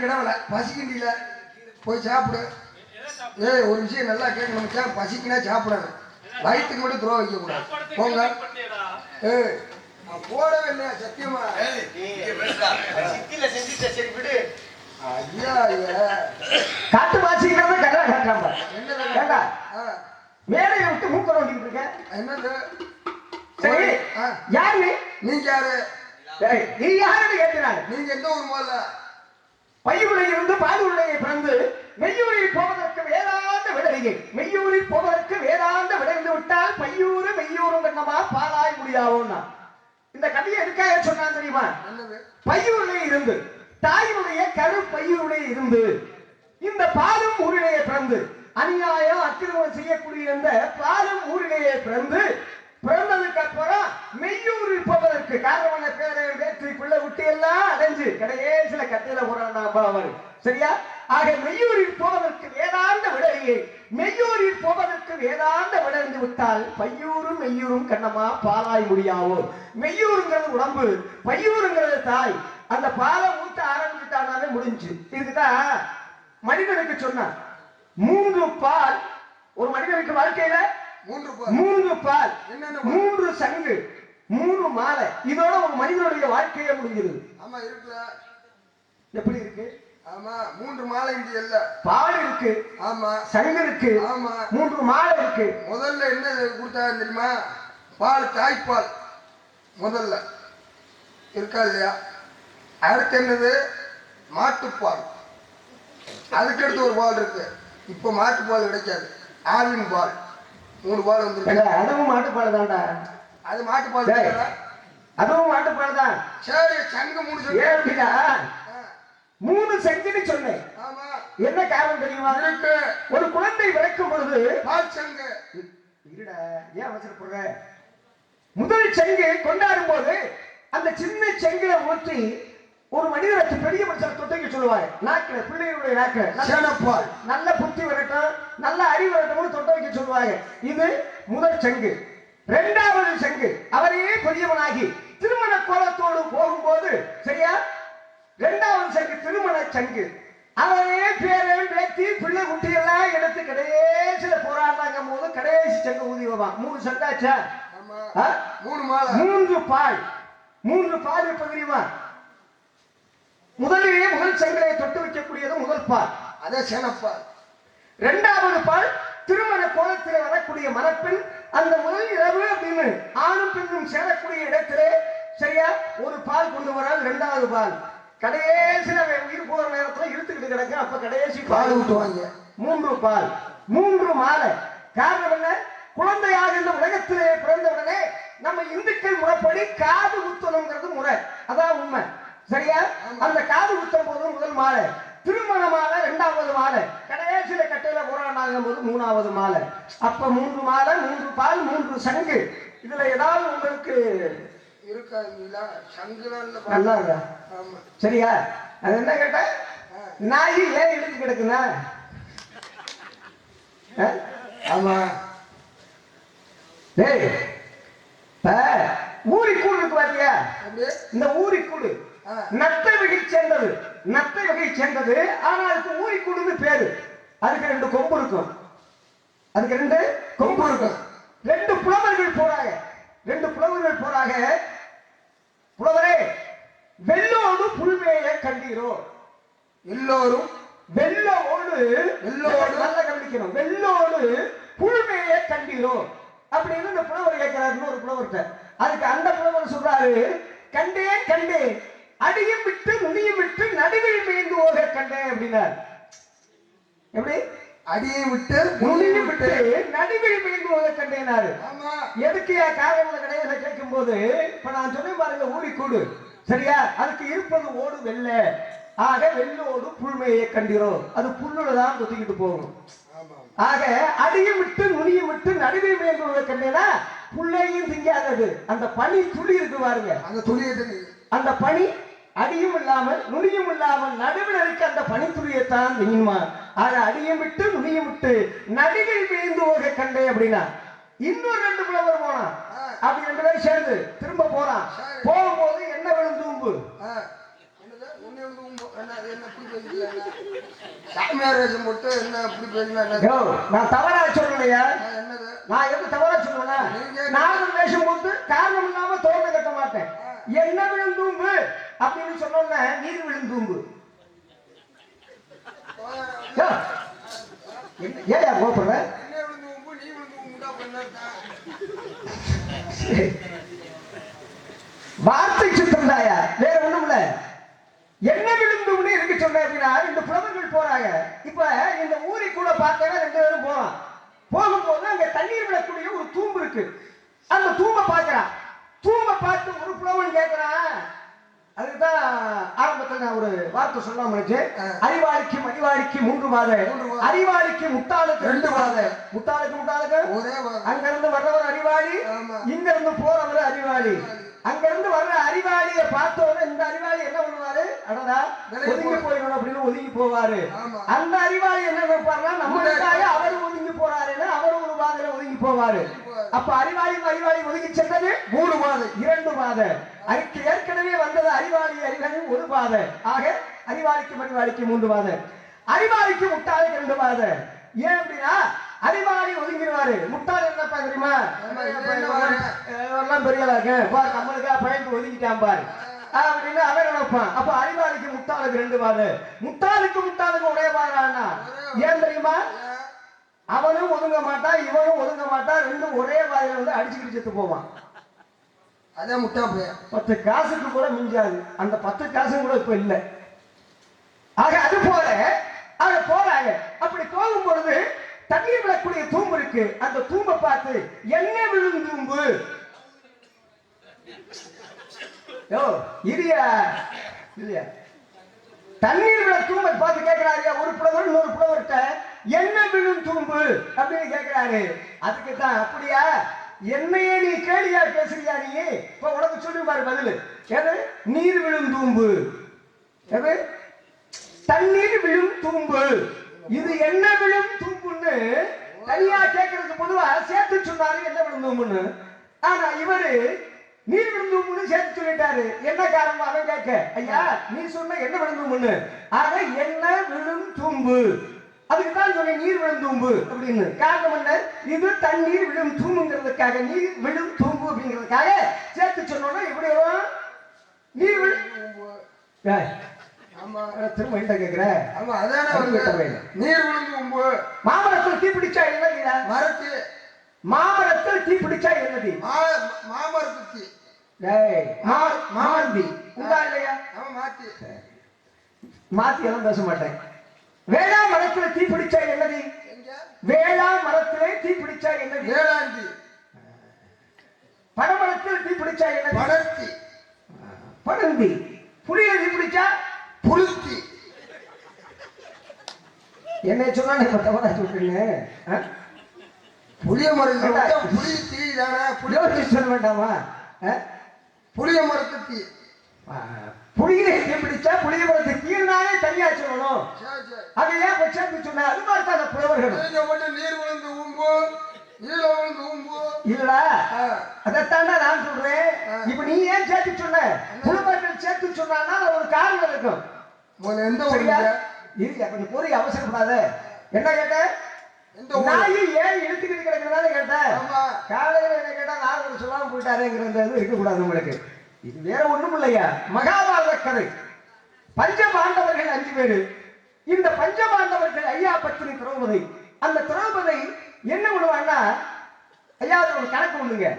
கிடவல பசிக்கிண்டில போய் சாப்பிடு. ஏய் ஒரு விஷயம் நல்லா கேட்க, நம்ம பசிக்குனா சாப்பிடணும், வயிற்றுக்கு மட்டும் துரோகம் வைக்க கூடாது. போங்க. ஏய் நான் போடவே இல்லையா சத்தியமா. சரி விடு. ஐயா ஐயா காட்டு வாசிக்கிறத கல்லா காட்டுறாங்க. என்ன மேடையை விட்டு மூக்க நோண்டிட்டு இருக்க. என்னது? சரி யாரு நீங்க? யாரு நீ? யாருன்னு கேட்கிறாங்க. நீங்க எந்த ஊர்? முதல்ல பையூரில் இருந்து பாலூரிலே பிறந்து மெய்யூரில் போவதற்கு வேதாந்த விடலையே. மெய்யூரில் போவதற்கு வேதாந்த விடைந்து விட்டால் பையூரு மெய்யூரும் கண்ணமா பாலாய் முடியாவோன்னா இந்த கதையை எதுக்காக சொன்னான் தெரியுமா? பையூரிலே இருந்து தாயினுடைய கரு பையூரிலே இருந்து இந்த பாலும் ஊரிலேயே பிறந்து அநியாயம் அக்கிரமம் செய்யக்கூடிய இந்த பாலும் ஊரிலேயே பிறந்ததுக்கு அப்புறம் மெய்யூரில் போவதற்கு காரணமான பேரை வேற்றி பிள்ளை விட்டு எல்லாம் அடைஞ்சு கடைசியில கட்டையில போறான். சரியா? ஆக மெய்யூரில் போவதற்கு வேதாந்த விடையே. மெய்யூரில் போவதற்கு வேதாந்த விடைந்து விட்டால் பையூரும் மெய்யூரும் கண்ணமா பாலாய் முடியாவோ. மெய்யூருங்கிறது உடம்பு, பையூருங்கிறது தாய். அந்த பாலை ஊத்த ஆரம்பிச்சுட்டானாலே முடிஞ்சு. இதுக்குதான் மனிதனுக்கு சொன்னான் 3 பால் ஒரு மனிதனுக்கு வாழ்க்கையில 3 பால், 3 சங்கு, 3 மாலை, இதோட ஒரு மனிதனுடைய வாழ்க்கையே முடிஞ்சிருது. ஆமா இருக்கு. எப்படி இருக்கு? ஆமா 3 மாலை இங்க இல்ல. பால் இருக்கு, ஆமா சங்கு இருக்கு, ஆமா 3 மாலை இருக்கு. முதல்ல என்ன கொடுத்தாங்க தெரியுமா? பால், தாய்ப்பால் முதல்ல இருக்கா இல்லையா? அடுத்து என்னது? மாட்டுப்பால். அதுக்கடுத்து ஒரு பால் இருக்கு. இப்ப மாட்டுப்பால் கிடைக்காது, ஆவின் பால். 3 பால் வந்து அதுவும் மாட்டுப்பால் தான்டா. அது மாட்டுப்பால், அதுவும் மாட்டுப்பால் தான். சரி சங்கு 3 ஏன்னா 3 சங்குன்னு சொன்னேன். ஆமா என்ன காரணம் தெரியுமா? இருக்கு. ஒரு குழந்தை பிறக்கும் பொழுது பால் சங்கு இருடா, ஏன் அவசரப்படுற? முதல் சங்கு கொண்டாடும் போது அந்த சின்ன செங்கலை ஊற்றி ஒரு மனிதனுக்கு பெரிய மனுஷன் தொட்டைக்கு சொல்லுவாங்க. நாக்கில பிள்ளைகளுடைய நாக்கில நல்ல புத்தி வரட்டும், நல்ல அறிவு வரட்டும் தொட்ட வைக்க சொல்லுவாங்க. இது முதல் சங்கு. 2வது சங்கு அவரையே பெரியவனாகி திருமண கோலத்தோடு போகும்போது, சரியா? 2வது சங்கு திருமண சங்கு. அவரே பேரன் பேத்தி பிள்ளை குட்டி எல்லாம் எடுத்து கடைசியில போராடாங்க போது கடைசி சங்கு ஊதி வைப்பான். 3 சங்காச்சா? 3 மாலை, 3 பால். 3 பால் எப்ப தெரியுமா? முதல் சங்கிலை தொட்டு வைக்கக்கூடியது முதல் பால், அதே சேனப்பால். 2வது பால் திருமண கோலத்தில் வரக்கூடிய மணப்பெண் அந்த முதல் இரவு அப்படின்னு ஆணும் பெண்ணும் சேரக்கூடிய இடத்திலே, சரியா? ஒரு பால் கொண்டு வரால் 2வது பால். கடைசியில உயிர் போற நேரத்துல இழுத்துக்கிட்டு கிடக்கு. அப்ப கடைசி பால் ஊட்டுவாங்க. 3 பால், 3 மாலை. காரணம் என்ன? குழந்தையாக இந்த உலகத்திலே பிறந்தவுடனே நம்ம இந்துக்கள் முறைப்படி காது குத்தணுங்கிறது முறை. அதான் உண்மை. சரியா? அந்த காது குத்தும் போது முதல் மாலை, திருமண மாலை 2வது மாலை, கடைசியில கட்டையில போராடாங்க போது 3வது மாலை. அப்ப 3 மாலை, 3 பால், 3 சங்கு. இதுல ஏதாவது உங்களுக்கு இருக்கா? சங்குலாம் நல்லா இருக்கா? சரியா? அது என்ன கேட்ட? நாய் ஏன் இழுத்து கிடக்குனா? ஆமா டேய், ஊரிக்கூடு இருக்கு பாத்தியா? இந்த ஊரிக்கூடு நத்தை வகை சேர்ந்தது. நத்தை வகை சேர்ந்தது. ஆனா அதுக்கு ஊரிக்கூடுன்னு பேரு. அதுக்கு 2 கொம்பு இருக்கும். அதுக்கு 2 கொம்பு இருக்கும். 2 புலவர்கள் போறாங்க. 2 புலவர்கள் போறாங்க. புலவரே, வெள்ளோடு புல்மேய கண்டீரோ? எல்லோரும் வெள்ளோடு நல்ல கவனிக்கணும். வெள்ளோடு புல்மேய கண்டீரோ அப்படின்னு இந்த புலவர் கேட்கிறாரு ஒரு புலவர்கிட்ட. அதுக்கு அந்த புலவர் சொல்றாரு, கண்டேன் கண்டேன், அடியும் விட்டு நுனியும் விட்டு நடுவில் மேய்ந்து ஓக கண்டேன் அப்படின்னாரு. எப்படி? அடியும் விட்டு நுனியும் விட்டு நடுவில் மேய்ந்து ஓக கண்டேனாரு. எதுக்கு காரணம் கிடையாது கேட்கும் போது, இப்ப நான் சொன்னேன் பாருங்க, ஊரிக்கூடு. சரியா? அதுக்கு இருப்பது ஓடு வெள்ள. ஆக வெள்ளோடு புல்மையை கண்டீரோ, அது புல்லுலதான் கொத்திக்கிட்டு போகும். ஆக அடியும் விட்டு நுனியும் விட்டு நடுவில் மேய்ந்து கண்டேனா புள்ளையும் திங்காதது. அந்த பனி துளி இருக்கு பாருங்க, அந்த துளியை, அந்த பனி அடியும் இல்லாமல் நுனியும் இல்லாமல் நடுவில் இருக்க அந்த பனித்துளியைத்தான் திங்குமா. ஆக அடியும் விட்டு நுனியும் விட்டு நடுவில் மேய்ந்து ஓக கண்டே அப்படின்னா. இன்னொரு 2 புலவர் போனா. அப்படி 2 பேரும் சேர்ந்து திரும்ப போறான். போகும்போது என்ன விழுந்து உம்பு? சாமியார் வேஷம் போட்டு என்ன அப்படி பேசினா யோ, நான் தவறா சொல்லலையா? என்னது? நான் எதுவும் தவறா சொல்லுவேன்? நானும் வேஷம் போட்டு காரணம் இல்லாம தோட்ட கட்ட மாட்டேன். என்ன விழுந்தூம்பு அப்படின்னு சொன்னோம்னா நீர் விழுந்தூம்பு. ஏயா கோப்படுற? என்ன விழுந்தூம்பு நீ விழுந்தூம்புடா பண்ணா வார்த்தை சுத்தம்தாயா, வேற ஒண்ணும் இல்ல. என்ன விழுந்தும்னு இருக்கு சொன்ன அப்படின்னா இந்த புலவர்கள் போறாங்க. இப்ப இந்த ஊரை கூட பார்த்தவன் 2 பேரும் போறான். போகும்போது அங்க தண்ணீர் விடக்கூடிய ஒரு தூம்பு இருக்கு. அந்த தூம்பை பார்க்கிறான். தூம்பை பார்த்து ஒரு புலவன் கேட்கிறான். அதுக்குதான் ஆரம்பத்தில் நான் ஒரு வார்த்தை சொல்லாம நினைச்சேன். அறிவாளிக்கு மணிவாளிக்கு 3 மாத, அறிவாளிக்கு முட்டாளுக்கு 2 மாத. முட்டாளுக்கு ஒரே அங்க இருந்து வர்றவர் அறிவாளி, இங்க இருந்து போறவர் அறிவாளி. அங்க இருந்து வர்ற அறிவாளியை பார்த்தோன்னு இந்த அறிவாளி என்ன பண்ணுவாரு? அடடா ஒதுங்கி போயிடணும் அப்படின்னு ஒதுங்கி போவாரு. அந்த அறிவாளி என்ன நினைப்பாருன்னா நம்மளுக்காக அவர் ஒதுங்கி போறாருன்னு அவர் ஒரு பாதையில ஒதுங்கி போவாரு. அப்ப அறிவாளி ஒதுங்கி சென்றது 3 மாதம் 2 மாதம். அதுக்கு ஏற்கனவே வந்தது அறிவாளி 1 மாதம். ஆக அறிவாளிக்கு மணிவாளிக்கு 3 மாதம். அறிவாளிக்கு முட்டாளுக்கு 2 மாதம். ஏன் அப்படின்னா அறிவாளி ஒதுங்கிடுவாரு. முட்டாள் என்னப்பா தெரியுமா? எல்லாம் பெரியலாக்க நம்மளுக்கா பயந்து ஒதுங்கிட்டான் பாரு அப்படின்னு அவன் நினைப்பான். அப்ப அறிவாளிக்கு முட்டாளுக்கு 2 மாதம். முட்டாளுக்கு ஒரே பாரானா ஏன் தெரியுமா? அவனும் ஒதுங்க மாட்டான், இவனும் ஒதுங்க மாட்டான். 2 ஒரே வாயில வந்து அடிச்சுக்கிட்டு செத்து போவான். அதான் முட்டா போய் 10 காசுக்கு கூட மிஞ்சாது. அந்த 10 காசும் கூட இப்ப இல்லை. ஆக அது போல அத போறாங்க. அப்படி போகும் பொழுது தண்ணீர் விழக்கூடிய தூம்பு இருக்கு. அந்த தூம்பை பார்த்து என்ன விழும் தூம்பு? யோ இல்லையா இல்லையா தண்ணீர் விழ தூம்பை பார்த்து கேட்கிறாரு ஒரு புலவர் இன்னொரு புலவர்கிட்ட என்ன விழும் தூம்பு அப்படின்னு கேட்கிறாரு. அதுக்கு தான் அப்படியா என்னையே நீ கேளியா பேசுறியா நீ? இப்ப உனக்கு சொல்லி பாரு பதில். எது? நீர் விழும் தூம்பு. எது? தண்ணீர் விழும் தூம்பு. இது என்ன விழும் தூம்புன்னு தனியா கேட்கறதுக்கு பொதுவா சேர்த்து சொன்னாரு என்ன விழும் தூம்புன்னு. ஆனா இவரு நீர் விழும் தூம்புன்னு சேர்த்து சொல்லிட்டாரு. என்ன காரணம் அவன் கேட்க? ஐயா நீ சொன்ன என்ன விழும் தூம்புன்னு. ஆக என்ன விழும் தூம்பு. அதுக்கு தான் சொன்ன நீர் விழும் தூம்பு அப்படின்னு. காரணம் என்ன? இது தண்ணீர் விழும் தூம்புங்கிறதுக்காக நீர் விழும் தூம்பு அப்படிங்கிறதுக்காக சேர்த்து சொன்னோம்னா எப்படி வரும்? நீர் விழும் திரும்ப என்ன கேக்குற? நீர் விழுந்து மாமரத்தில் தீ பிடிச்சா என்னது? மரத்து மாமரத்தில் தீ பிடிச்சா என்னது? மாமரத்து மாமந்தி உண்டா இல்லையா? மாத்தி எல்லாம் பேச மாட்டேன். வேளா மரத்துல தீ பிடிச்சா என்னது? வேளா மரத்திலே தீ பிடிச்சா என்னது? வேளாண்டி. பனமரத்தில் தீ பிடிச்சா என்னது? பனந்தி. பனந்தி. புளியில தீ பிடிச்சா புளுத்தி. என்ன சொன்னா இப்ப தவறா சொல்றீங்க? புளிய மரம் புளி தீ தானே. புளியோசி சொல்ல வேண்டாமா? புளிய மரத்து தீ. புளியில தீ பிடிச்சா புளிய மரத்து தீனாலே தனியா சொல்லணும். அதை ஏன் பட்சத்து சொன்ன? அது மாதிரி தான் புலவர்கள். நீர் விழுந்து ஊம்பு நீல விழுந்து ஊம்பு இல்ல அதைத்தாண்டா நான் சொல்றேன். இப்ப நீ ஏன் சேர்த்து சொன்ன? புலவர்கள் சேர்த்து சொன்னா ஒரு காரணம் இருக்கும். எந்த கொஞ்சம் பொறி அவசரப்படாத. என்ன கேட்ட? நாய் ஏன் இழுத்துக்கிட்டு கிடக்கிறதால கேட்டேன். காலையில என்ன கேட்டா நான் சொல்லாம போயிட்டாருங்கிறது இருக்கக்கூடாது உங்களுக்கு. இது வேற ஒண்ணும் இல்லையா? மகாபாரத கதை. பஞ்சபாண்டவர்கள் 5 பேரு. இந்த பஞ்சபாண்டவர்கள் ஐயா பத்தினி திரௌபதி. அந்த திரௌபதி என்ன பண்ணுவான்னா ஐயா ஒரு கணக்கு பண்ணுங்க.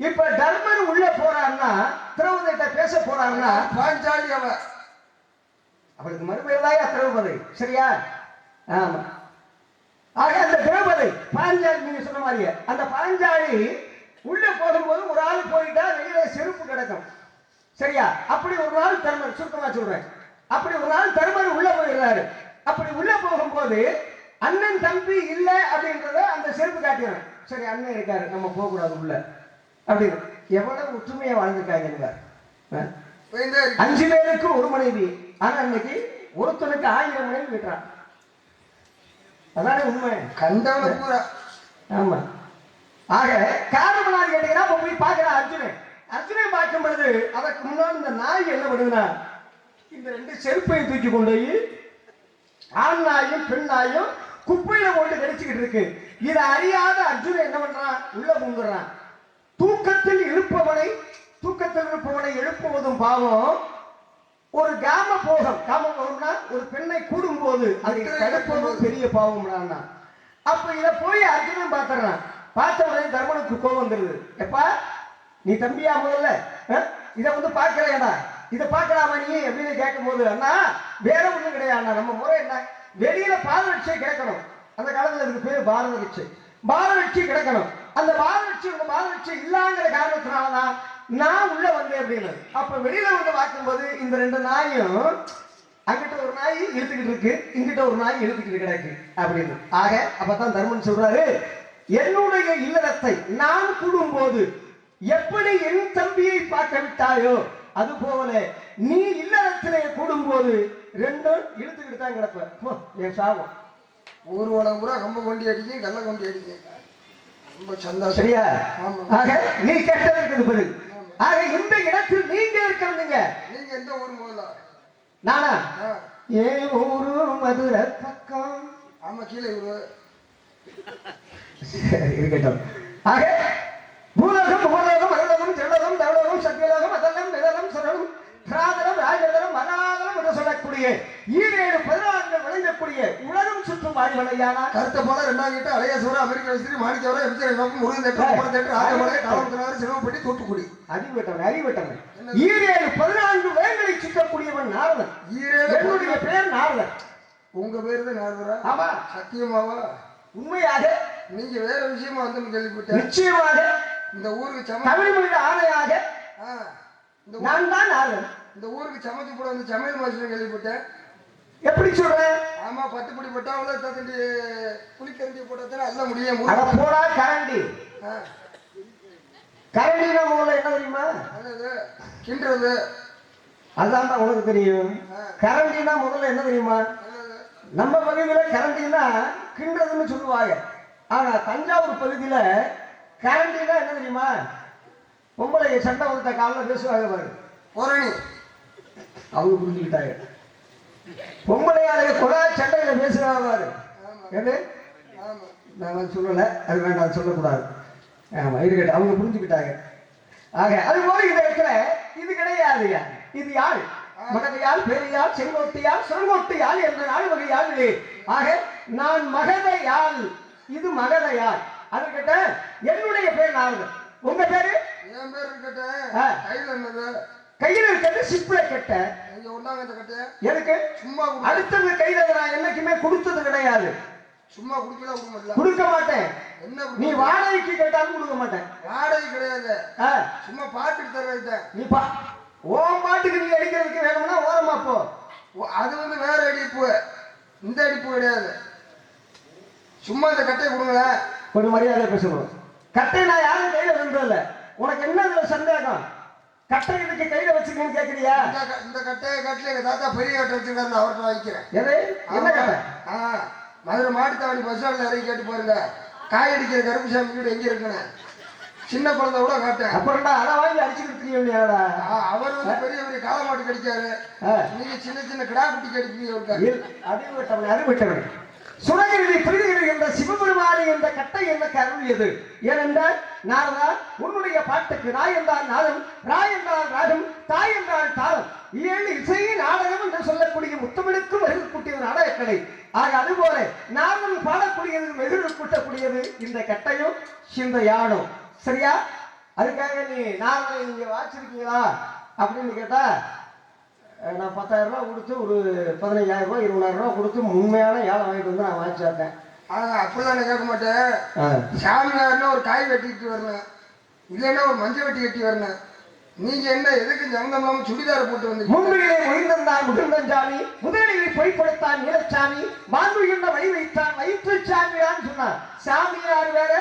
இப்ப தர்மன் உள்ள போறாருன்னா திரௌபதிட்ட பேச போறாருன்னா பாஞ்சாலி அவளுக்கு மறுபடியும் திரௌபதி. சரியா? ஆமா. ஆக அந்த திரௌபதி பாஞ்சாலி நீங்க சொன்ன மாதிரியே அந்த பாஞ்சாலி உள்ள போகும்போது ஒரு ஆள் போயிட்டா வெளியில செருப்பு கிடக்கும். சரியா? அப்படி ஒரு நாள் தர்மர், சுருக்கமா சொல்றேன், அப்படி ஒரு நாள் தர்மர் உள்ள போயிடுறாரு. அப்படி உள்ள போகும்போது அண்ணன் தம்பி இல்ல அப்படின்றத அந்த செருப்பு காட்டிடுறேன். சரி அண்ணன் இருக்காரு நம்ம போக கூடாது உள்ள அப்படின்னு. எவ்வளவு ஒற்றுமையா வாழ்ந்துட்டாங்க. 5 பேருக்கு ஒரு மனைவி. ஆனா இன்னைக்கு ஒருத்தனுக்கு 1000 மனைவி விட்டுறான். அதானே உண்மை. கண்டவன பூரா. ஆமா. ஆக காரணம் கேட்டீங்கன்னா போய் பாக்குறான் அர்ஜுனை பார்க்கும் பொழுது அதற்கு முன்னாடி இந்த நாய் என்ன பண்ணுதுன்னா இந்த 2 செருப்பையும் தூக்கி கொண்டு போய் ஆண் நாயும் பெண் நாயும் குப்பையில போட்டு கடிச்சுக்கிட்டு இருக்கு. இதை அறியாத அர்ஜுனன் என்ன பண்றான்? உள்ள பூங்குறான். தூக்கத்தில் இருப்பவனை எழுப்புவதும் பாவம். ஒரு காமபோகம்னா ஒரு பெண்ணை கூடும் போது அதை தடுப்பதும் பெரிய பாவம். அப்ப இத போய் அர்ஜுனன் பாத்துறான். பார்த்த உடனே தர்மனுக்கு கோபம் வந்துருது. எப்பா நீ தம்பியா முதல்ல இதை வந்து பார்க்கலையாடா, இதை பார்க்கலாமா நீ அப்படின்னு கேட்கும் போது, அண்ணா வேற ஒண்ணும் கிடையாது, நம்ம முறை என்ன, வெளியில பாதரட்சை கிடக்கணும். அந்த காலத்துல இதுக்கு பேரு பாரதரட்சை. பாரதட்சை கிடக்கணும். அந்த பாதரட்சை இல்லாங்கிற காரணத்தினாலதான் நான் உள்ள வந்தேன் அப்படின்னு. அப்ப வெளியில வந்து பார்க்கும்போது இந்த ரெண்டு நாயும் அங்கிட்ட ஒரு நாய் இழுத்துக்கிட்டு இருக்கு, இங்கிட்ட ஒரு நாய் இழுத்துக்கிட்டு கிடக்கு அப்படின்னு. ஆக அப்பதான் தர்மன் சொல்றாரு, என்னுடைய இல்லறத்தை நான் கூடும்போது எப்படி என் தம்பியை பார்க்க விட்டாயோ அது போல நீ இல்லறத்திலே கூடும்போது ரெண்டும் இழுத்துக்கிட்டு தான் கிடப்ப. என் சாபம். ஊர்வலம் பூரா கம்ப கொண்டி அடிக்க, கல்ல கொண்டி அடிக்க. ரொம்ப சந்தோஷம். சரியா? ஆக நீ கேட்டதற்கு பதில். ஆக இந்த இடத்தில் நீங்க இருக்கிறீங்க. நீங்க எந்த ஊர் முதல்ல? நானா? ஏன் ஊரு மதுரை பக்கம். ஆமா, கீழே ஊரு. இருக்கட்டும். ஆக பூலோகம், புகலோகம், மகலோகம், ஜலோகம், தவலோகம், சத்தியலோகம், அதலம், நிதலம், சரணம், திராதலம், ராஜதலம், மனாதலம் என்று சொல்லக்கூடிய 7-14 விளங்கக்கூடிய உலகம் சுற்றும் வாய்வலையான கருத்த போல 2ஆம் கிட்ட அலையாசுவரம், அமெரிக்க வசதி, மாணிக்கவரம், எம்ஜிஆர் பாபு, முருகன் தேட்டர், குமரன் தேட்டர், ஆகமலை, காவல்துறை, சிறுவப்பட்டி, தூத்துக்குடி. அறிவிட்டவன் 7-14 வேங்களை சுற்றக்கூடியவன் நாரதன். என்னுடைய பேர் நாரதன். உங்க பேரு தான் நாரதரா? ஆமா. சத்தியமாவா? உண்மையாக. நீங்க வேற விஷயமா வந்து கேள்விப்பட்டேன். நிச்சயமாக. இந்த ஊருக்கு தமிழ் மொழியில ஆணையாக நான் தான் நாரதன். இந்த ஊருக்கு சமைச்சு போட வந்து சமையல் மாஸ்டர் கேள்விப்பட்டேன். எப்படி சொல்றேன்? ஆமா, 10 படி போட்டாவள தண்டி புளிக்கரண்டி போட்டா அல்ல முடியும். அட போடா கரண்டி. கரண்டினா முதல்ல என்ன தெரியுமா? என்னது? கிண்டுறது. அதான் உனக்கு தெரியும். கரண்டினா முதல்ல என்ன தெரியுமா? நம்ம பகுதியில கரண்டினா கிண்டுறதுன்னு சொல்லுவாங்க. ஆனா தஞ்சாவூர் பகுதியில கரண்டினா என்ன தெரியுமா? பொம்பளை சண்டை வந்த காலில் பேசுவாங்க பாரு, போரணி. அவங்க புரிஞ்சுக்கிட்டாங்க. பொம்பளையாளுங்க கூட சண்டையில பேசுறாங்க பாரு. எது? நான் சொல்லல, அது வேண்டாம், சொல்லக்கூடாது. ஆமா, இருக்கட்டும், அவங்க புரிஞ்சுக்கிட்டாங்க. ஆக அது போல இந்த இடத்துல இது கிடையாது. இது யாழ், மகதையால், பெரியால், செங்கோட்டையால், சுரங்கோட்டையால் என்ற 4 வகை யாழ். ஆக நான் மகதையால், இது மகதையால். அது கிட்ட என்னுடைய பேர் நாரதன். உங்க பேரு? என் பேர் இருக்கட்டும். கையில என்னது? கையில இருக்கிறது சிப்ல கட்ட. நீங்க ஒண்ணாங்க இந்த கட்ட. எதுக்கு? சும்மா அடுத்தது கையில நான் என்னைக்குமே கொடுத்தது கிடையாது. சும்மா கொடுக்க மாட்டேன். என்ன நீ வாடகைக்கு கேட்டாலும் கொடுக்க மாட்டேன். வாடகை கிடையாது, சும்மா பாட்டுக்கு தரேன். நீ ஓம் பாட்டுக்கு நீ அடிக்கிறதுக்கு வேணும்னா ஓரமா போ. அது வந்து வேற அடிப்பு, இந்த அடிப்பு கிடையாது. சும்மா இந்த கட்டையை கொடுங்களேன். ஒரு மரியாதை பேசணும். கட்டை நான் யாரும் கையில வந்ததில்ல. உனக்கு என்ன சந்தேகம்? கட்டை இதுக்கு கையில வச்சுக்கன்னு கேக்குறியா? இந்த கட்டையை கட்டல எங்க தாத்தா பெரிய கட்டை வச்சிருக்காரு, அவர்கிட்ட வைக்கிறேன். எது? என்ன கட்டை? மதுரை மாட்டுத்தாவணி பஸ் ஸ்டாண்ட்ல இறங்கி கேட்டு பாருங்க. காய் அடிக்கிற கருப்புசாமி வீடு எங்க இருக்குன்னு சின்ன குழந்தை கூட காட்டேன். அப்புறம்டா அதை வாங்கி அடிச்சுக்கிட்டு. அவர் வந்து பெரிய பெரிய காளை மாட்டு கடிக்காரு, நீங்க சின்ன சின்ன கிடா குட்டி கடிப்பீங்க. அறிவிட்டவன் சுரகிரி பிரிதிகிரி என்ற சிவபெருமானி என்ற கட்டை எனக்கு அருளியது. ஏனென்றால் நாரதா, உன்னுடைய பாட்டுக்கு நாய் என்றால் நாதம், ராய் என்றால் ராகம், தாய் என்றால் தாளம், 7 இசை நாடகம் என்று சொல்லக்கூடிய முத்தமிழுக்கும் மெருகு கூட்டிய நாடகக்கலை. ஆக அதுபோல நாரதன் பாடக்கூடியது, மெருகு கூட்டக்கூடியது இந்த கட்டையும் இந்த யானும். சரியா? அதுக்காக நீ நாரதனை நீங்க வாச்சிருக்கீங்களா அப்படின்னு கேட்டா, நான் 10,000 ரூபா கொடுத்து ஒரு 15,000 ரூபா 20,000 ரூபா கொடுத்து உண்மையான ஏழை வாங்கிட்டு வந்து நான் வாங்கிச்சேன். அப்படிலாம் நான் கேட்க மாட்டேன். சாமியார்னா ஒரு காய் வெட்டிட்டு வரணும், இல்லைன்னா ஒரு மஞ்சள் வெட்டி கட்டி வரணும். நீங்க என்ன எதுக்கு சம்பந்தம் இல்லாம சுடிதார போட்டு வந்து? முன்னிலே முயந்தான் முகுந்தஞ்சாமி, முதலிலே பொய்ப்படுத்தான் நீலச்சாமி, மாண்புகின்ற வழி வைத்தான் வயிற்று சாமியான்னு சொன்னான். சாமியார் வேற,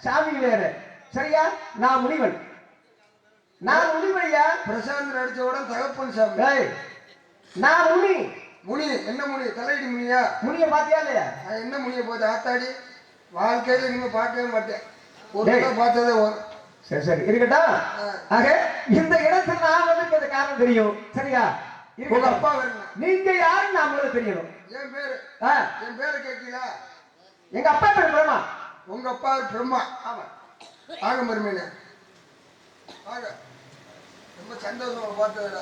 சாமி வேற. சரியா? நான் முனிவன். நான் முனிவையா? பிரசாந்த் நடிச்ச உடனே தகப்பன் சாமி. நான் முனி. முனி என்ன முனி? தலையடி முனியா? முனிய பாத்தியா இல்லையா? என்ன முனிய போது ஆத்தாடி வாழ்க்கையில இனிமே பார்க்கவே மாட்டேன். ஒரு பார்த்ததே வரும். சரி சரி இருக்கட்டும். ஆக இந்த இடத்துல நான் வந்து காரணம் தெரியும். சரியா? உங்க அப்பா வரணும். நீங்க யாருன்னு நான் முதல்ல தெரியணும். என் பேரு ஆ, என் பேரை கேட்கல. எங்க அப்பா பேர் பிரம்மா. உங்க அப்பா பிரம்மா. ஆமா. ஆக மருமையில ஆக ரொம்ப சந்தோஷம் பார்த்ததுல.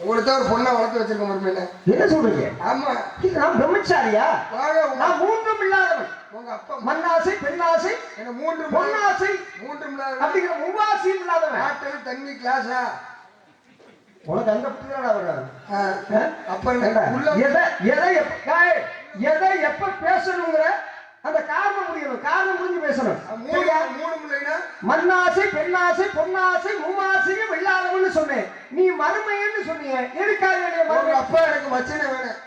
உங்களுக்கு தான் ஒரு பொண்ணை வளர்த்து வச்சிருக்க மருமையில. என்ன சொல்றீங்க? ஆமா, இது நான் பிரம்மச்சாரியா? வாங்க. நான் மூன்றும் இல்லாதவன். உங்க அப்பா மண்ணாசை, பெண்ணாசை, என்ன மூன்று பொன்னாசை அப்படிங்கிற மூவாசையும் இல்லாதவன். வாட்டர் தண்ணி கிளாஸா உனக்கு அந்த புத்திரடா வர்றாரு. அப்ப எதை எப்ப பேசணுங்கிற அந்த காரணம் முடியணும். காரணம் முடிஞ்சு பேசணும். மூணு பிள்ளைனா மண்ணாசை, பெண்ணாசை, பொன்னாசை, மூவாசையும் இல்லாதவன்னு சொன்னேன். நீ மருமைன்னு சொன்னீங்க. எதுக்காக உங்க அப்பா எனக்கு மச்சனை வேணும்.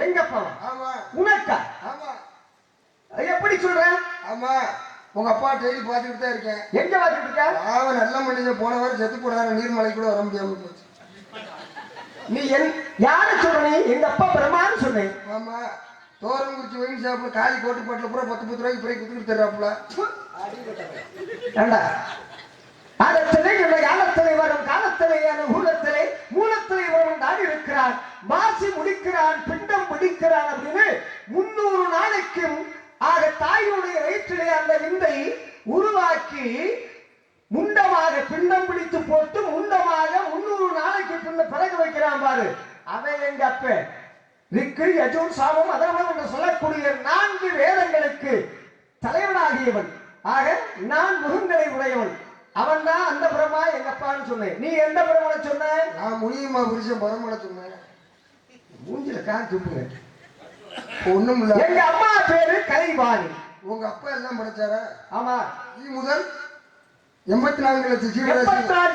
எங்கப்பா? ஆமா. உனக்கா? ஆமா. எப்படி சொல்ற? ஆமா, உங்க அப்பா டெய்லி பாத்துக்கிட்டு தான் இருக்கேன். எங்க பாத்துட்டு இருக்க? அவன் நல்ல மனிதன். போன வாரம் செத்து போனாரு. நீர்மலை கூட வர முடியாம போச்சு. நீ யார சொல்ற? நீ எங்க அப்பா பிரம்மான்னு சொன்னேன். ஆமா, தோரம் குச்சி ஒயின் ஷாப்ல காலி கோட்டு பாட்டில பூரா 10 ரூபாய்க்கு பிறகு குத்துக்கிட்டு தர்றாப்புல. ஏண்டா காலத்திலே காலத்திலே வரும் காலத்திலேயான மூலத்திலே மூலத்திலே வரும் தான் இருக்கிறான். மாசி முடிக்கிறான், பிண்டம் பிடிக்கிறான் அப்படின்னு 300 நாளைக்கும் ஆக தாயுடைய வயிற்றிலே அந்த விந்தை உருவாக்கி முண்டமாக பிண்டம் பிடித்து போட்டு முண்டமாக 300 நாளைக்கு பின்ன பிறகு வைக்கிறான் பாரு. அவன் எங்க அப்ப ரிக்கு, யஜுர், சாமம், அதர்வம் என்று சொல்லக்கூடிய 4 வேதங்களுக்கு தலைவனாகியவன். ஆக நான் முகங்களை உடையவன். அவன் தான் அந்த பிரம்மா எங்க அப்பான்னு சொன்னேன். நீ எந்த பிரம்மனை சொன்ன? நான் முனியம்மா புருஷன் பரமனை சொன்னேன். மூஞ்சில கான் தூக்குங்க. ஒண்ணும் இல்ல. எங்க அம்மா பேரு கலைவாணி. உங்க அப்பா எல்லாம் படைச்சாரா? ஆமா. முதல் 84 லட்சம்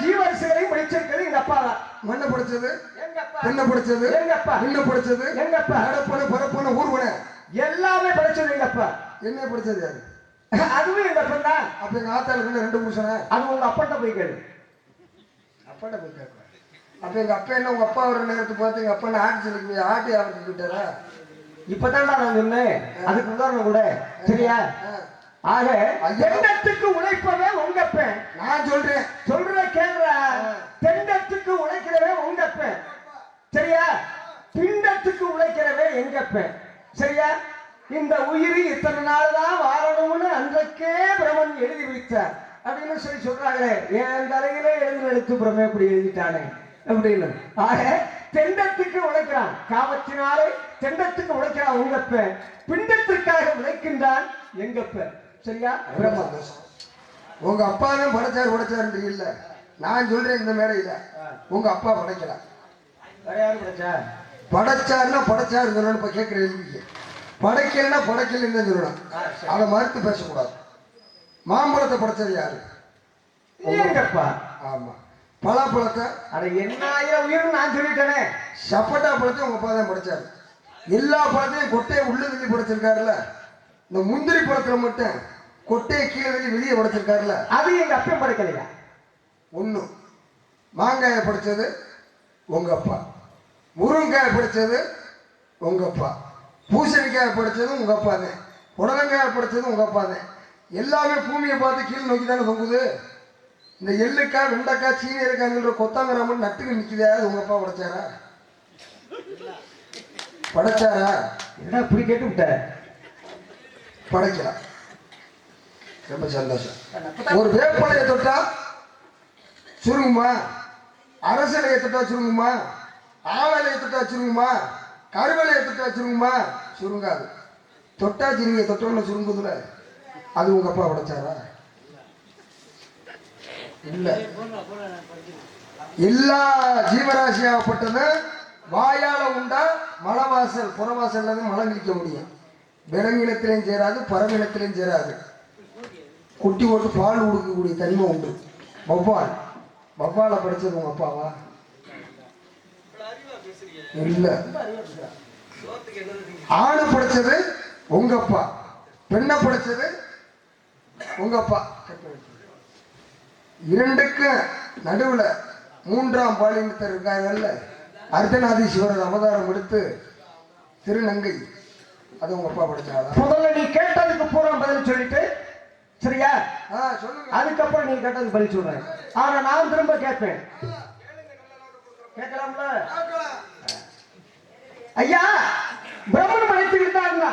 ஜீவராசிகளை படிச்சிருக்கிறது எங்க அப்பா தான். மண்ணை படைச்சது எங்க அப்பா. பெண்ணை படைச்சது எங்க அப்பா. நின்ன படைச்சது எங்க அப்பா. நடப்பன பரப்பன ஊர்வன எல்லாமே படைச்சது எங்க அப்பா. என்ன படைச்சது யாரு? அதுவும் எங்க அப்பா தான். அப்ப எங்க ஆத்தாளுக்கு 2 புருஷனா? அது உங்க அப்பாட்ட போய் கேளு. அப்பாட்ட போய் கேட்க. அப்ப எங்க அப்பா என்ன உங்க அப்பா ஒரு நேரத்துக்கு பார்த்து எங்க அப்பா ஆட்டு சொல்லிக்கு ஆட்டு யாருக்கு விட்டாரா? இப்பதான் நான் சொன்னேன். அதுக்கு உதாரணம் கூட சரியா? ஆக தெண்டத்துக்கு உழைப்பவே உங்கப்பேன். நான் சொல்றேன். சொல்ற கேள்ற. தெண்டத்துக்கு உழைக்கிறவே உங்கப்பேன். சரியா? பிண்டத்துக்கு உழைக்கிறவே எங்கப்பேன். சரியா? இந்த உயிரி இத்தனை நாள் தான் வாழணும்னு அன்றைக்கே பிரமன் எழுதி வைத்தார் அப்படின்னு சொல்லி சொல்றாங்களே. என் தலையிலே எழுத்து பிரமே இப்படி எழுதிட்டானே அப்படின்னு. ஆக தெண்டத்துக்கு உழைக்கிறான். காவத்தினாலே தெண்டத்துக்கு உழைக்கிறான் உங்கப்ப. பிண்டத்திற்காக உழைக்கின்றான் எங்கப்ப. சரியா? உங்க அப்பா தான் படைச்சாரு இல்ல. நான் சொல்றேன் இந்த மேடையில உங்க அப்பா படைக்கல. படைச்சாருன்னா படைச்சாரு சொல்லணும். இப்ப கேட்கிற எழுதிக்க. படைக்கலன்னா படைக்கலன்னு தான் சொல்லணும். அதை மறுத்து பேசக்கூடாது. மாம்பழத்தை படைச்சது யாரு? எங்கப்பா. ஆமா. பலாப்பழத்தை அட என்னாயிரம் உயிர் நான் சொல்லிட்டேனே. சப்போட்டா பழத்தை உங்க அப்பா தான் படைச்சாரு. எல்லா பழத்தையும் கொட்டையை உள்ள தள்ளி படைச்சிருக்காருல்ல. இந்த முந்திரி பழத்துல மட்டும் கொட்டையை கீழே தள்ளி வெளியே படைச்சிருக்காருல்ல. அது எங்க அப்பா படைக்கலையா? ஒண்ணு மாங்காயை படைச்சது உங்க அப்பா. முருங்காயை படைச்சது உங்க அப்பா. பூசணிக்காயை படைச்சது உங்க அப்பா தான். புடலங்காயை படைச்சது உங்க அப்பா தான். எல்லாமே பூமியை பார்த்து கீழே நோக்கி தானே தொங்குது. இந்த எள்ளுக்காய், வெண்டைக்காய், சீனியருக்காய்ன்ற கொத்தாங்கராமன் நட்டுக்கு நிக்குதா? உங்க அப்பா படைச்சாரா? படைச்சாரா? என்ன இப்படி கேட்டு விட்ட? படைக்கலாம். ரொம்ப சந்தோஷம். ஒரு வேப்பலையை தொட்டா சுருங்குமா? அரசலையை தொட்டா சுருங்குமா? ஆவலையை தொட்டா சுருங்குமா? கருவலையை தொட்டா சுருங்குமா? சுருங்காது. தொட்டா சிறுங்கிய தொட்டோன்னு சுருங்குதுல. அது உங்க அப்பா படைச்சாரா? இல்ல. எல்லா ஜீவராசியாகப்பட்டது வாயால உண்டா மலவாசல் புறவாசல்ல இருந்து மலம் கழிக்க முடியும். விலங்கினத்திலையும் சேராது, பறவையினத்திலையும் சேராது. குட்டி போட்டு பால் கொடுக்கக்கூடிய தனிமை உண்டு. வவ்வால். வவ்வாலை படிச்சது உங்க அப்பாவா? இல்ல. ஆணு படைச்சது உங்க அப்பா, பெண்ணை படைச்சது உங்க அப்பா. இரண்டுக்கு நடுவுல 3ஆம் பாலினத்தர் இருக்காங்கல்ல. அர்த்தநாதீஸ்வரர் அவதாரம் எடுத்து திருநங்கை. அது உங்க அப்பா படைச்சாரா? முதல்ல நீ கேட்டதுக்கு பூரா பதில் சொல்லிட்டு சரியா? சொல்லுங்க. அதுக்கப்புறம் நீ கேட்டதுக்கு பதில் சொல்றேன். ஆனா நான் திரும்ப கேட்பேன். கேட்கலாம்ல? ஐயா பிரம்மன் படைத்து விட்டார்னா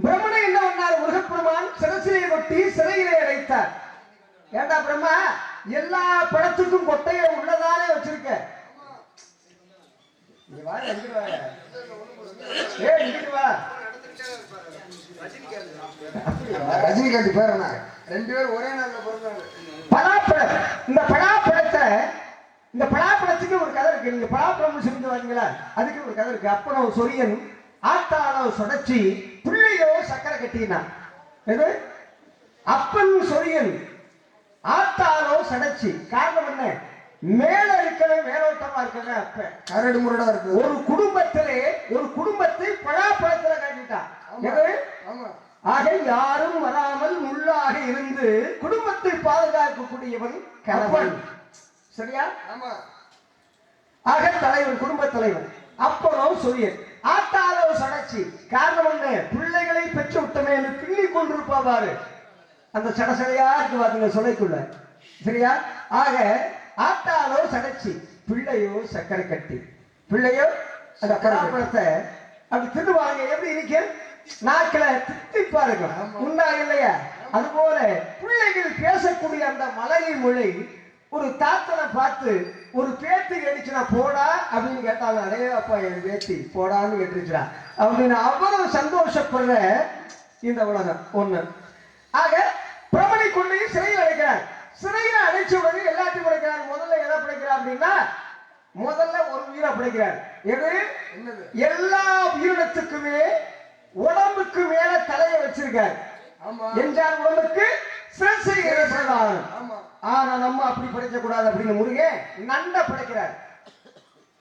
பிரம்மனை என்ன பண்ணார்? முருகப்பெருமான் சிரசிலே கொட்டி சிறையிலே அடைத்தார். ஏண்டா பிரம்மா, எல்லா படத்துக்கும் கொட்டையை உள்ளதானே வச்சிருக்க. இங்க வா, இங்க வா. ஏய், இங்க வா. ரஜினிகாந்த் பேர் என்ன? 2 பேரும் ஒரே நாள்ல பிறந்தாங்க. பலாப்பழம். இந்த பலாப்பழத்தை, இந்த பலாப்பழத்துக்கு ஒரு கதை இருக்கு. நீங்க பலாப்பழம் சொல்லிட்டு வாங்களா, அதுக்கு ஒரு கதை இருக்கு. அப்பனோ சொரியன் ஆத்தாளோ சொடச்சி பிள்ளையோ சக்கரை கட்டினா. எது? அப்பன் சொரியன் ஆத்தாளோ சடைச்சி. காரணம் என்ன? மேல இருக்கவே மேலோட்டமா இருக்கவே. அப்ப கரடு முரடா இருக்கு. ஒரு குடும்பத்தை பலாப்பழத்துல காட்டிட்டான். ஆக யாரும் வராமல் முள்ளாக இருந்து குடும்பத்தை பாதுகாக்கக்கூடியவன் கணவன். சரியா? ஆக தலைவன், குடும்ப தலைவன். அப்பறம் சொரியன் ஆத்தாளோ சடைச்சி. காரணம் என்ன? பிள்ளைகளை பெற்று விட்டமே என்று பிள்ளி கொண்டிருப்பாரு. அந்த சடசடையா இருக்கு பாருங்க சொலைக்குள்ள. சரியா? ஆக ஆத்தாளோ சடைச்சி, பிள்ளையோ சக்கரை கட்டி. பிள்ளையோ அந்த பழத்தை அப்படி தின்னுவாங்க. எப்படி இருக்கு? நாக்கில தித்திப்பா இருக்கும். உண்டா இல்லையா? அதுபோல பிள்ளைகள் பேசக்கூடிய அந்த மலையை மொழி ஒரு தாத்தனை பார்த்து ஒரு பேத்தி அடிச்சுனா போடா அப்படின்னு கேட்டாலும், அடே அப்பா என் பேத்தி போடான்னு கேட்டுருச்சுடா அப்படின்னு அவ்வளவு சந்தோஷப்படுற இந்த உலகம் ஒண்ணு. ஆக பிரமனை கொண்டு சிறையில் அடைக்கிறார். சிறையில் அடைச்ச உடனே எல்லாத்தையும் படைக்கிறார். முதல்ல எதை படைக்கிறார் அப்படின்னா, முதல்ல ஒரு உயிரை படைக்கிறார். எது? எல்லா உயிரினத்துக்குமே உடம்புக்கு மேல தலையை வச்சிருக்காரு. எஞ்சார் உடம்புக்கு சிரசை ஏற்படுவார். ஆனா நம்ம அப்படி படைக்க கூடாது அப்படின்னு முருகன் நண்டை படைக்கிறார்.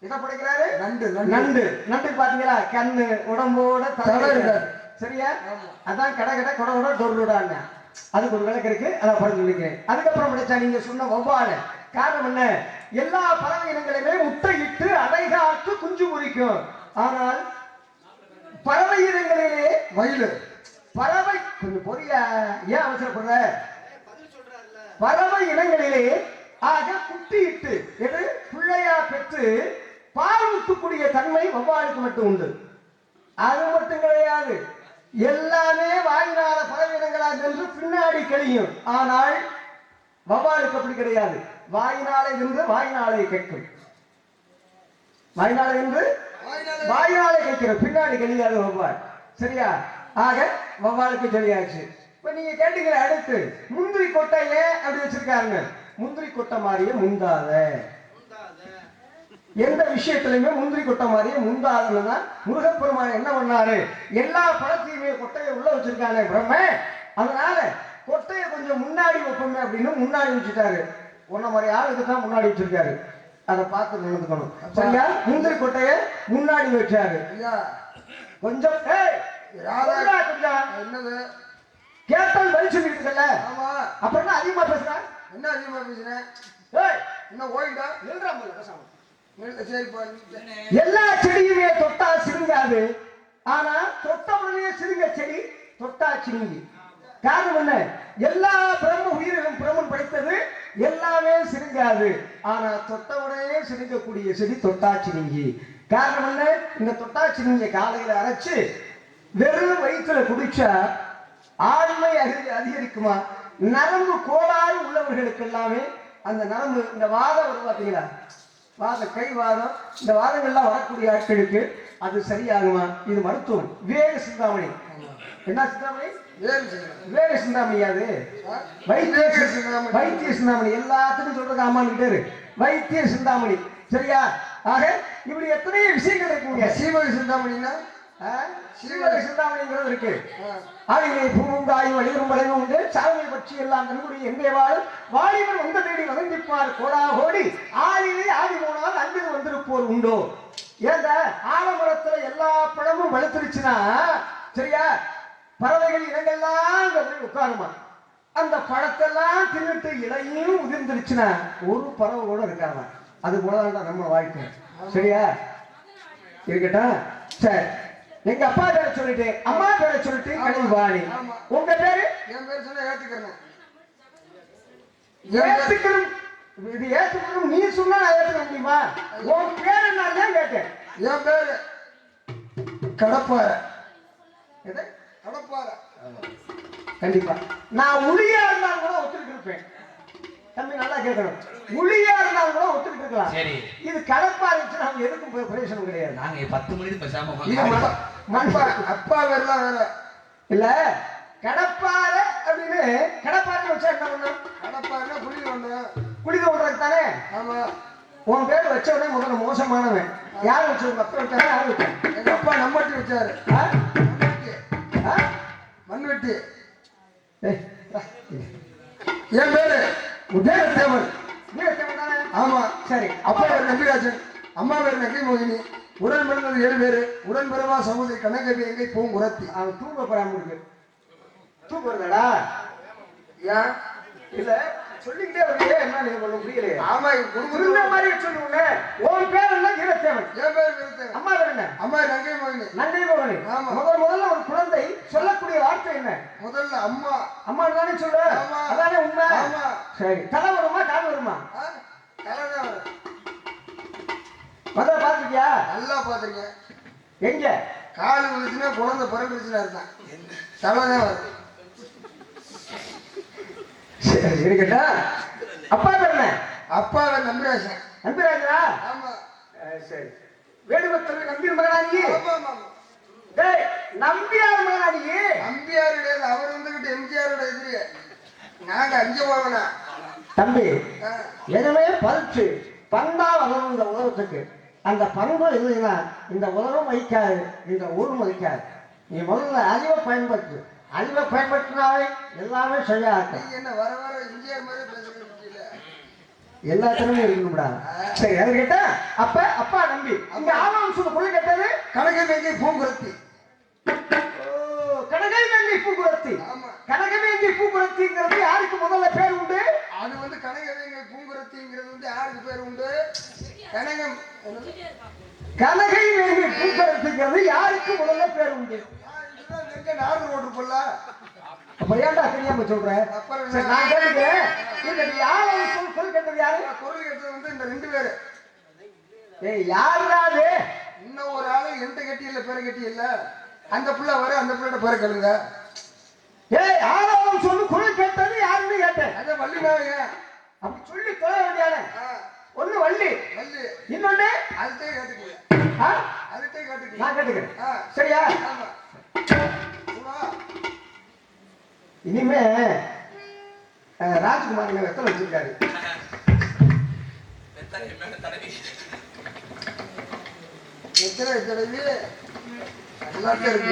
எதை படைக்கிறாரு? நண்டு. நண்டு பாத்தீங்களா? கண்ணு உடம்போட தலை இருக்காரு. சரியா? அதான் கடை கொட டொருடான்னு அதுக்கு ஒரு விளக்கு இருக்கு. அதை படம் சொல்லிக்கிறேன். அதுக்கப்புறம் படைச்சா நீங்க சொன்ன வௌவால. காரணம் என்ன? எல்லா பறவை இனங்களுமே முட்டையிட்டு அடைகாத்து குஞ்சு பொரிக்கும். ஆனால் பறவை இனங்களிலே மயில் பறவை கொஞ்சம் பொரியா ஏன் அவசரப்படுற? பறவை இனங்களிலே ஆக குட்டியிட்டு எது பிள்ளையா பெற்று பால் ஊட்டக்கூடிய தன்மை வௌவாலுக்கு மட்டும் உண்டு. அது மட்டும் கிடையாது, எல்லாமே வாயினால பறவையினங்களாக என்று பின்னாடி கழியும். ஆனால் வௌவாலுக்கு அப்படி கிடையாது. வாயினாலே என்று வாயினாலே கேட்கும். வாயினாலே என்று வாயினாலே கேட்கிற பின்னாடி கழியாது வௌவால். சரியா? ஆக வௌவாலுக்கு சொல்லியாச்சு. இப்ப நீங்க கேட்டீங்க அடுத்து முந்திரி கொட்டை ஏன் அப்படி வச்சிருக்காங்க? முந்திரி கொட்டை மாதிரியே முந்தாத. எந்த விஷயத்திலுமே முந்திரி கொட்டை மாதிரியே முந்தாதுன்னா முருகப்பெருமான் என்ன பண்ணாரு? எல்லா பழத்தையுமே கொட்டையை உள்ள வச்சிருக்காங்க பிரம்ம. அதனால கொட்டையை கொஞ்சம் முன்னாடி வைப்போமே அப்படின்னு முன்னாடி வச்சுட்டாரு. உன்ன மாதிரி ஆளுக்கு தான் முன்னாடி வச்சிருக்காரு. அதை பார்த்து நடந்துக்கணும். சரியா? முந்திரி கொட்டையை முன்னாடி வச்சாரு. கொஞ்சம் என்னது கேட்டால் வழி சொல்லிட்டு இருக்கல. அப்புறம் அதிகமா பேசுறேன். என்ன அதிகமா பேசுறேன்? என்ன ஓய்டா பேசாம. எல்லா செடியுமே தொட்டா சிறுங்காது. ஆனா தொட்ட உடனே சிறுங்க செடி தொட்டா சிறுங்கி. காரணம் என்ன? எல்லா பிரம்ம உயிரிலும் பிரம்மன் படைத்தது எல்லாமே சிறுங்காது. ஆனா தொட்ட உடனே சிறுங்கக்கூடிய செடி தொட்டா சிறுங்கி. காரணம் என்ன? இந்த தொட்டா சிறுங்கிய காலையில அரைச்சு வெறும் வயிற்றுல குடிச்சா ஆண்மை அதிகரிக்குமா? நரம்பு கோளாறு உள்ளவர்களுக்கு எல்லாமே அந்த நரம்பு இந்த வாதம் வரும் பார்த்தீங்களா? வாதம், கை வாதம், இந்த வாதங்கள்லாம் வரக்கூடிய ஆட்களுக்கு அது சரியாகுமா? இது மருத்துவம். வேக சிந்தாமணி. என்ன சிந்தாமணி? வேக சிந்தாமணி. அது வைத்திய சிந்தாமணி. எல்லாத்துக்கும் சொல்றது ஆமான்னு வைத்திய சிந்தாமணி. சரியா? ஆக இப்படி எத்தனையோ விஷயங்கள் இருக்குங்க. சீவக சிந்தாமணின்னா சீவக சிந்தாமணிங்கிறது இருக்கு. ஆகிய பூங்காயும் வலியும் வளைவும் உண்டு. சாவை பற்றி எல்லாம் தன்னுடைய எங்கே வாழும் வாலிபர் வந்த தேடி வதந்திப்பார் கோடா கோடி ஆடிலே ஆடி போனால் அங்கு வந்திருப்போர் உண்டோ? ஏந்த ஆலமரத்துல எல்லா பழமும் வளர்த்துருச்சுன்னா சரியா? பறவைகள் இனங்கள்லாம் போய் உட்காருமா. அந்த பழத்தெல்லாம் தின்னுட்டு இலையும் உதிர்ந்துருச்சுன்னா ஒரு பறவை கூட இருக்காமா. அது போலதான் நம்ம வாழ்க்கை. சரியா? இருக்கட்டும். சரி, எங்க அப்பா பேரை சொல்லிட்டு அம்மா பேரை சொல்லிட்டு கனிவாணி. உங்க பேரு? என் பேர் சொன்னா ஏத்துக்கிறேன். இது ஏத்துக்கணும். நீ சொன்னா நான் ஏத்துக்க முடியுமா? உன் பேர் என்னன்னு கேட்டேன். என் பேரு கடப்பாறை. எது? கடப்பாறை. கண்டிப்பா நான் உளியா இருந்தாலும் கூட ஒத்துக்கிட்டு இருப்பேன். தம்பி நல்லா கேட்கணும். உளியா இருந்தாலும் கூட ஒத்துக்கிட்டு இருக்கலாம். சரி. இது கடப்பா இருந்துச்சு நம்ம எதுக்கும் பிரயோஜனம் கிடையாது. நாங்க 10 மணிக்கு பேசாம இது அப்பா அப்பா வேறலாம் வேற இல்ல. கடப்பாறை அப்படின்னு கடப்பாறை வச்சா என்ன பண்ணும்? கடப்பாறைனா குழி ஒண்ணு. குளிக்க விடுறது தானே. ஆமா. உன் பேர் வச்ச உடனே முதல்ல மோசமானவன் யார் வச்சு? உங்க அப்பா வச்சாரா? யார் வச்சா? எங்க அப்பா நம்மட்டி வச்சாரு. ஆ? மண்வெட்டி. ஆ? மண்வெட்டி. ஏய், என் பேரு உதயதேவன். வீரத்தேவன் தானே? ஆமா. சரி. அப்பா பேர் நம்பிராஜன், அம்மா பேர் நகை மோகினி. உடன் பிறந்தது 7 பேரு. உடன் பிறவா சகோதரி கனகவி எங்கை பூங்குரத்தி. அவன் தூங்க போறாம இருக்கு. தூங்குறதடா? ஏன் இல்ல சொல்லிக்கிட்டே வரையே என்ன நீங்க பண்ண முடியலையே. ஆமா இந்த குடும்பத்துல மாதிரி சொல்லுங்க. உன் பேர் என்ன? வீரத்தேவன். என் பேர் வீரத்தேவன். அம்மா பேர் என்ன? அம்மா நங்கை மோகினி. நன்றி மகனே. ஆமா. முதல்ல ஒரு குழந்தை சொல்லக்கூடிய வார்த்தை என்ன? முதல்ல அம்மா. அம்மா தானே சொல்ற? ஆமா. அதானே உண்மை. ஆமா. சரி. தலை வருமா கால் வருமா? தலைதான் வரும். முதல்ல பாத்துக்கியா? நல்லா பாத்துருக்கேன். எங்க? காலு விழுச்சுன்னா குழந்தை பிறந்துச்சுன்னா இருந்தான். தலைதான் வரும். சரி இருக்கட்டா. அப்பா பேர் என்ன? அப்பா நம்பிராஜன். நம்பிராஜா? ஆமா. சரி. வேடுவத்தர் நம்பி மகனா நீ? ஆமா ஆமா. டேய் நம்பியார் மகனா நீ? நம்பியாருடைய அவர் வந்துகிட்டு எம்ஜிஆரோட எதிரி. நாங்க அஞ்சு போவனா தம்பி எதுவுமே பறிச்சு பண்டா வளரும் இந்த உலகத்துக்கு. அந்த பண்பு இல்லைன்னா இந்த உலகம் வைக்காது, இந்த ஊரும் வைக்காது. நீ முதல்ல அறிவை பயன்படுத்து. அறிவை பயன்படுத்தினாவே எல்லாமே சரியாக. என்ன வர வர எம்ஜிஆர் மாதிரி பேசுறீங்க. எல்லா திறமையும் இருக்கணும்டா. சரி அது கேட்டா அப்ப அப்பா நம்பி இங்க ஆமாம் சொல்ல பொருள் கேட்டது கனகவேங்கை பூங்குரத்தி. கனகவேங்கை பூங்குரத்தி. ஆமா. கனகவேங்கை பூங்குரத்திங்கிறது யாருக்கு முதல்ல பேர் உண்டு? அது வந்து கனகவேங்கை பூங்குரத்திங்கிறது வந்து யாருக்கு பேர் உண்டு? கனகம். கனகவேங்கை பூங்குரத்திங்கிறது யாருக்கு முதல்ல பேர் உண்டு? நாடு ரோடு போல. அப்ப ஏன்டா தெரியாம சொல்ற? சரி நான் கேட்டுக்கிறேன். இந்த யாரை சொல் கேட்டது யாரு? பொருள் கேட்டது வந்து இந்த 2 பேரு. ஏய் யாரா அது? இன்னும் ஒரு ஆளு எந்த கட்டி இல்ல பேர கட்டி இல்ல. அந்த புள்ள வர அந்த புள்ளோட பேரை கேளுங்க. ஏய் யாரும் சொல்லு குரல் கேட்டது யாருன்னு கேட்டேன். அத வள்ளினாங்க. அப்படி சொல்லி தொலை வேண்டியானே. ஒண்ணு வள்ளி. வள்ளி. இன்னொன்னு அதுட்டே கேட்டுக்கீங்க. அதுட்டே கேட்டுக்கீங்க. நான் கேட்டுக்கிறேன். சரியா? ஆமா. இனிமே ராஜ்குமார் வெத்தலை வச்சிருக்காரு. எத்தனை தடவை நல்லா இருக்கு.